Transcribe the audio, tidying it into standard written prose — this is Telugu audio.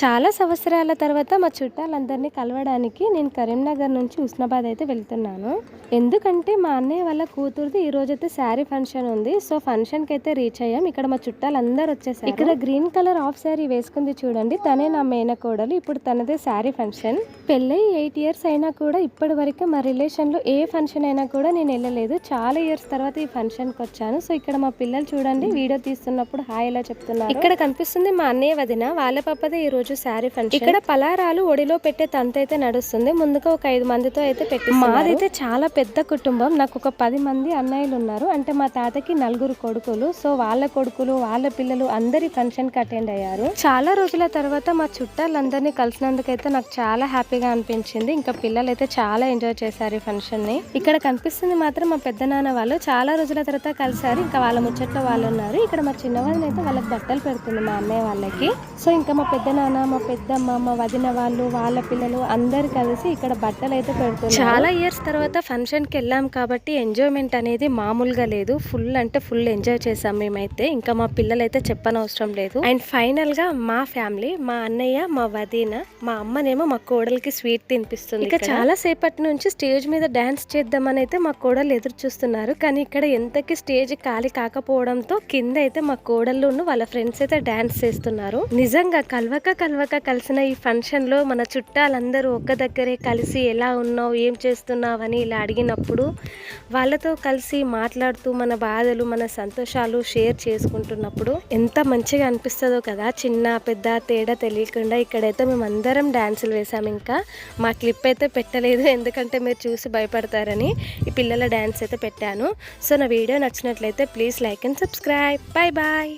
చాలా సంవత్సరాల తర్వాత మా చుట్టాలందరినీ కలవడానికి నేను కరీంనగర్ నుంచి హుస్నాబాద్ అయితే వెళ్తున్నాను. ఎందుకంటే మా అన్నయ్య వాళ్ళ కూతురుది ఈ రోజైతే శారీ ఫంక్షన్ ఉంది. సో ఫంక్షన్కి అయితే రీచ్ అయ్యాం. ఇక్కడ మా చుట్టాలందరూ వచ్చేసారు. ఇక్కడ గ్రీన్ కలర్ హాఫ్ శారీ వేసుకుంది చూడండి, తనే నా మేనకోడలు. ఇప్పుడు తనదే శారీ ఫంక్షన్. పెళ్ళై 8 ఇయర్స్ అయినా కూడా ఇప్పటి వరకు మా రిలేషన్లో ఏ ఫంక్షన్ అయినా కూడా నేను వెళ్ళలేదు. చాలా ఇయర్స్ తర్వాత ఈ ఫంక్షన్కి వచ్చాను. సో ఇక్కడ మా పిల్లలు చూడండి వీడియో తీస్తున్నప్పుడు హాయ్ ఎలా చెప్తున్నారు. ఇక్కడ కనిపిస్తుంది మా అన్నయ్య వదిన, వాళ్ళ పాపదే ఈ రోజు శారీ ఫంక్షన్. ఇక్కడ పలారాలు ఒడిలో పెట్టే తంత అయితే నడుస్తుంది. ముందుగా ఒక 5 మందితో అయితే పెట్టి, మాదైతే చాలా పెద్ద కుటుంబం. నాకు ఒక 10 మంది అన్నయ్యలు ఉన్నారు. అంటే మా తాతకి 4 కొడుకులు. సో వాళ్ళ కొడుకులు వాళ్ళ పిల్లలు అందరి ఫంక్షన్ కి అటెండ్ అయ్యారు. చాలా రోజుల తర్వాత మా చుట్టాలందరినీ కలిసినందుకైతే నాకు చాలా హ్యాపీగా అనిపించింది. ఇంకా పిల్లలు అయితే చాలా ఎంజాయ్ చేశారు ఈ ఫంక్షన్ ని. ఇక్కడ కనిపిస్తుంది మాత్రం మా పెద్ద నాన్న వాళ్ళు చాలా రోజుల తర్వాత కలిసారు. ఇంకా వాళ్ళ ముచ్చట్లో వాళ్ళు ఉన్నారు. ఇక్కడ మా చిన్నవాళ్ళని అయితే వాళ్ళకి బట్టలు పెడుతుంది మా అన్నయ్య వాళ్ళకి. సో ఇంకా మా పెద్ద నాన్న, మా పెద్దమ్మ, మా వదిన వాళ్ళు, వాళ్ళ పిల్లలు అందరు కలిసి ఇక్కడ బట్టలు అయితే పెడుతున్నారు. చాలా ఇయర్స్ తర్వాత ఫంక్షన్ కి వెళ్ళాం కాబట్టి ఎంజాయ్మెంట్ అనేది మామూలుగా లేదు. ఫుల్ అంటే ఫుల్ ఎంజాయ్ చేసాం మేమైతే. ఇంకా మా పిల్లలు అయితే చెప్పనవసరం లేదు. అండ్ ఫైనల్ గా మా ఫ్యామిలీ, మా అన్నయ్య, మా వదిన, మా అమ్మనేమో మా కోడలికి స్వీట్ తినిపిస్తుంది. ఇక చాలా సేపటి నుంచి స్టేజ్ మీద డాన్స్ చేద్దామని అయితే మా కోడలు ఎదురు చూస్తున్నారు. కానీ ఇక్కడ ఎంతకి స్టేజ్ ఖాళీ కాకపోవడంతో కింద అయితే మా కోడళ్ళు వాళ్ళ ఫ్రెండ్స్ అయితే డాన్స్ చేస్తున్నారు. నిజంగా కలవక కలిసిన ఈ ఫంక్షన్ లో మన చుట్టాలందరూ ఒక్క దగ్గరే కలిసి ఎలా ఉన్నావు, ఏం చేస్తున్నావు అని ఇలా అడిగినప్పుడు వాళ్ళతో కలిసి మాట్లాడుతూ మన బాధలు, మన సంతోషాలు షేర్ చేసుకుంటున్నప్పుడు ఎంత మంచిగా అనిపిస్తుందో కదా. చిన్న పెద్ద తేడా తెలియకుండా ఇక్కడైతే మేము అందరం డాన్సులు వేసాము. ఇంకా మా క్లిప్ అయితే పెట్టలేదు, ఎందుకంటే మీరు చూసి భయపడతారని ఈ పిల్లల డాన్స్ అయితే పెట్టాను. సో నా వీడియో నచ్చినట్లయితే please like and subscribe. Bye bye.